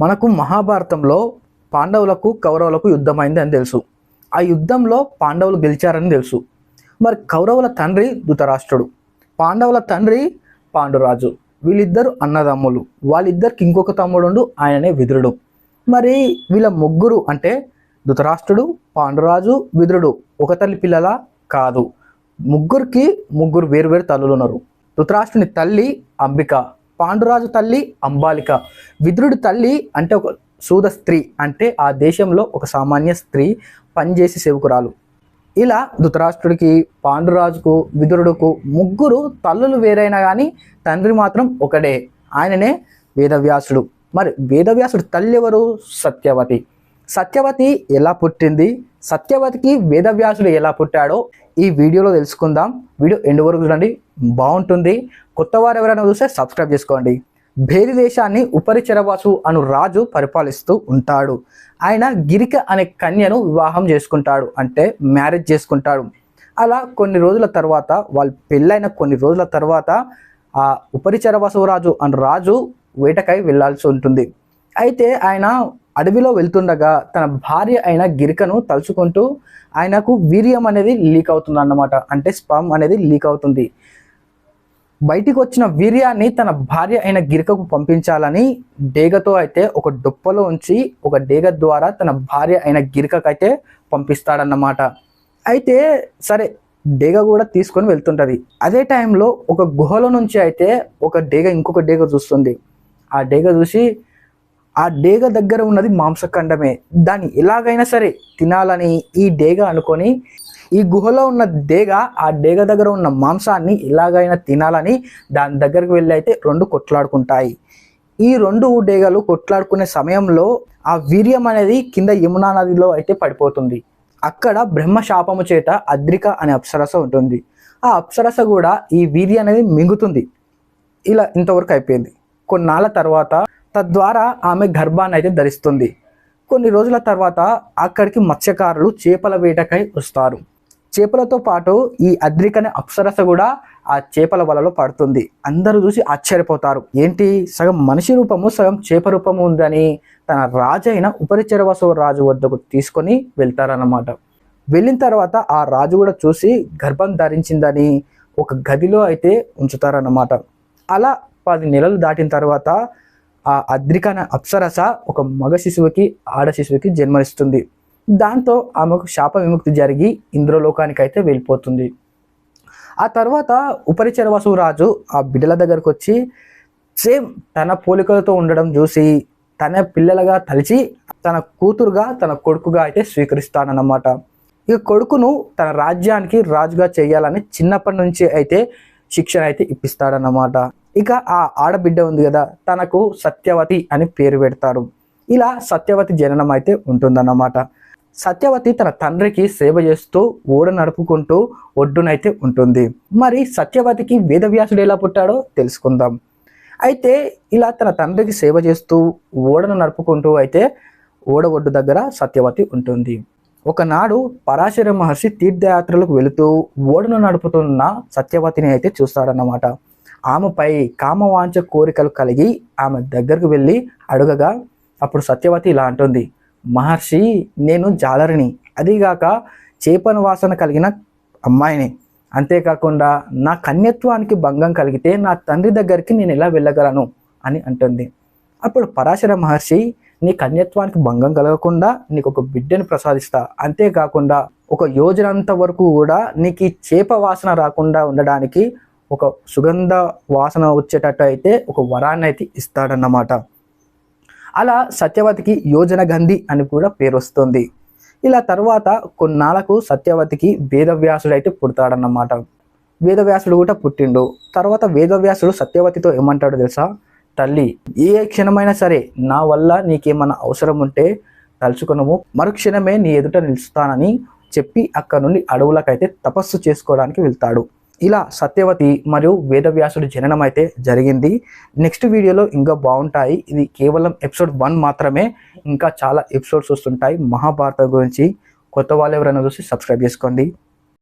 మనకు మహాభారతంలో పాండవులకు కౌరవులకు యుద్ధమైంది అని తెలుసు. ఆ యుద్ధంలో పాండవులు గెలిచారని తెలుసు. మరి కౌరవుల తండ్రి ధృతరాష్ట్రుడు, పాండవుల తండ్రి పాండురాజు. వీళ్ళిద్దరు అన్నదమ్ములు. వాళ్ళిద్దరికి ఇంకొక తమ్ముడు, ఆయననే విదురుడు. మరి వీళ్ళ ముగ్గురు అంటే ధృతరాష్ట్రుడు, పాండురాజు, విదురుడు ఒక తల్లి పిల్లల కాదు. ముగ్గురికి ముగ్గురు వేరువేరు తల్లులు ఉన్నారు. ధృతరాష్ట్రుని తల్లి అంబిక, పాండురాజు తల్లి అంబాలిక, విదురుడి తల్లి అంటే ఒక సూద స్త్రీ, అంటే ఆ దేశంలో ఒక సామాన్య స్త్రీ, పనిచేసి సేవకురాలు. ఇలా ధృతరాష్ట్రుడికి, పాండురాజుకు, విదురుడుకు ముగ్గురు తల్లులు వేరైనా కానీ తండ్రి మాత్రం ఒకడే, ఆయననే వేదవ్యాసుడు. మరి వేదవ్యాసుడు తల్లి ఎవరు? సత్యవతి. సత్యవతి ఎలా పుట్టింది, సత్యవతికి వేదవ్యాసుడు ఎలా పుట్టాడో ఈ వీడియోలో తెలుసుకుందాం. వీడియో ఎండ్ వరకు చూడండి, బాగుంటుంది. కొత్త వారు ఎవరైనా చూస్తే సబ్స్క్రైబ్ చేసుకోండి. భేది దేశాన్ని ఉపరిచరవాసు అను రాజు పరిపాలిస్తూ ఉంటాడు. ఆయన గిరిక అనే కన్యను వివాహం చేసుకుంటాడు, అంటే మ్యారేజ్ చేసుకుంటాడు. అలా కొన్ని రోజుల తర్వాత, వాళ్ళు పెళ్ళైన కొన్ని రోజుల తర్వాత ఆ ఉపరిచరవాసు రాజు అను రాజు వేటకై వెళ్ళాల్సి ఉంటుంది. అయితే ఆయన అడవిలో వెళ్తుండగా తన భార్య అయిన గిరికను తలుచుకుంటూ ఆయనకు వీర్యం అనేది లీక్ అవుతుంది అన్నమాట, అంటే స్పర్మ్ అనేది లీక్ అవుతుంది. బయటికి వచ్చిన వీర్యాన్ని తన భార్య అయిన గిరికకు పంపించాలని డేగతో అయితే ఒక డొప్పలో ఉంచి ఒక డేగ ద్వారా తన భార్య అయిన గిరికకు అయితే పంపిస్తాడన్నమాట. అయితే సరే, డేగ కూడా తీసుకొని వెళ్తుంటది. అదే టైంలో ఒక గుహలో నుంచి అయితే ఒక డేగ ఇంకొక డేగ చూస్తుంది. ఆ డేగ చూసి, ఆ డేగ దగ్గర ఉన్నది మాంసఖండమే, దాన్ని ఎలాగైనా సరే తినాలని ఈ డేగ అనుకొని, ఈ గుహలో ఉన్న డేగ ఆ డేగ దగ్గర ఉన్న మాంసాన్ని ఎలాగైనా తినాలని దాని దగ్గరికి వెళ్ళి అయితే రెండు కొట్లాడుకుంటాయి. ఈ రెండు డేగలు కొట్లాడుకునే సమయంలో ఆ వీర్యం అనేది కింద యమునా నదిలో అయితే పడిపోతుంది. అక్కడ బ్రహ్మశాపము చేత అద్రిక అనే అప్సరస ఉంటుంది. ఆ అప్సరస కూడా ఈ వీర్యం అనేది మింగుతుంది. ఇలా ఇంతవరకు అయిపోయింది. కొన్నాళ్ళ తర్వాత తద్వారా ఆమె గర్భాన్ని అయితే ధరిస్తుంది. కొన్ని రోజుల తర్వాత అక్కడికి మత్స్యకారులు చేపల వేటకై వస్తారు. చేపలతో పాటు ఈ అద్రికనే అప్సరస కూడా ఆ చేపల వలలో పడుతుంది. అందరూ చూసి ఆశ్చర్యపోతారు. ఏంటి, సగం మనిషి రూపము సగం చేప రూపము ఉందని తన రాజు అయిన ఉపరిచరవసు రాజు వద్దకు తీసుకొని వెళ్తారన్నమాట. వెళ్ళిన తర్వాత ఆ రాజు కూడా చూసి గర్భం ధరించిందని ఒక గదిలో అయితే ఉంచుతారన్నమాట. అలా 10 నెలలు దాటిన తర్వాత ఆ అద్రిక అనే అప్సరస ఒక మగ శిశువుకి, ఆడ శిశువుకి జన్మనిస్తుంది. దాంతో ఆమెకు శాప విముక్తి జరిగి ఇంద్రలోకానికి అయితే వెళ్ళిపోతుంది. ఆ తర్వాత ఉపరిచరవసు రాజు ఆ బిడ్డల దగ్గరకు వచ్చి సేమ్ తన పోలికలతో ఉండడం చూసి తన పిల్లలుగా తలిచి తన కూతురుగా, తన కొడుకుగా అయితే స్వీకరిస్తాడనమాట. ఇక కొడుకును తన రాజ్యానికి రాజుగా చేయాలని చిన్నప్పటి నుంచి అయితే శిక్షణ అయితే ఇప్పిస్తాడన్నమాట. ఇక ఆ ఆడబిడ్డ ఉంది కదా, తనకు సత్యవతి అని పేరు పెడతారు. ఇలా సత్యవతి జననం అయితే ఉంటుందన్నమాట. సత్యవతి తన తండ్రికి సేవ చేస్తూ ఓడ నడుపుకుంటూ ఒడ్డునైతే ఉంటుంది. మరి సత్యవతికి వేదవ్యాసుడు ఎలా పుట్టాడో తెలుసుకుందాం. అయితే ఇలా తన తండ్రికి సేవ చేస్తూ ఓడను నడుపుకుంటూ అయితే ఓడ ఒడ్డు దగ్గర సత్యవతి ఉంటుంది. ఒకనాడు పరాశర మహర్షి తీర్థయాత్రలకు వెళుతూ ఓడను నడుపుతున్న సత్యవతిని అయితే చూస్తాడన్నమాట. ఆమెపై కామవాంఛ కోరికలు కలిగి ఆమె దగ్గరకు వెళ్ళి అడుగగా అప్పుడు సత్యవతి ఇలా అంటుంది, మహర్షి, నేను జాలరిని, అదిగాక చేపన వాసన కలిగిన అమ్మాయిని. అంతేకాకుండా నా కన్యత్వానికి భంగం కలిగితే నా తండ్రి దగ్గరికి నేను ఎలా వెళ్ళగలను అని అంటుంది. అప్పుడు పరాశర మహర్షి, నీ కన్యత్వానికి భంగం కలగకుండా నీకు ఒక బిడ్డను ప్రసాదిస్తా, అంతేకాకుండా ఒక యోజనంత వరకు కూడా నీకు ఈ చేప వాసన రాకుండా ఉండడానికి ఒక సుగంధ వాసన వచ్చేటట్టు అయితే ఒక వరాన్ని అయితే ఇస్తాడన్నమాట. అలా సత్యవతికి యోజన గంధి అని కూడా పేరు వస్తుంది. ఇలా తర్వాత కొన్నాళ్ళకు సత్యవతికి వేదవ్యాసుడు అయితే పుడతాడన్నమాట. వేదవ్యాసుడు కూడా పుట్టిండు. తర్వాత వేదవ్యాసుడు సత్యవతితో ఏమంటాడో తెలుసా, తల్లి, ఏ క్షణమైనా సరే నా వల్ల నీకేమన్నా అవసరం ఉంటే తలుచుకునము, మరుక్షణమే నీ ఎదుట నిలుస్తానని చెప్పి అక్కడ నుండి అడవులకైతే తపస్సు చేసుకోవడానికి వెళ్తాడు. ఇలా సత్యవతి మరియు వేదవ్యాసుడి జననం అయితే జరిగింది. నెక్స్ట్ వీడియోలో ఇంకా బాగుంటాయి. ఇది కేవలం ఎపిసోడ్ 1 మాత్రమే, ఇంకా చాలా ఎపిసోడ్స్ వస్తుంటాయి మహాభారతం గురించి. కొత్త వాళ్ళు ఎవరైనా చూసి సబ్స్క్రైబ్ చేసుకోండి.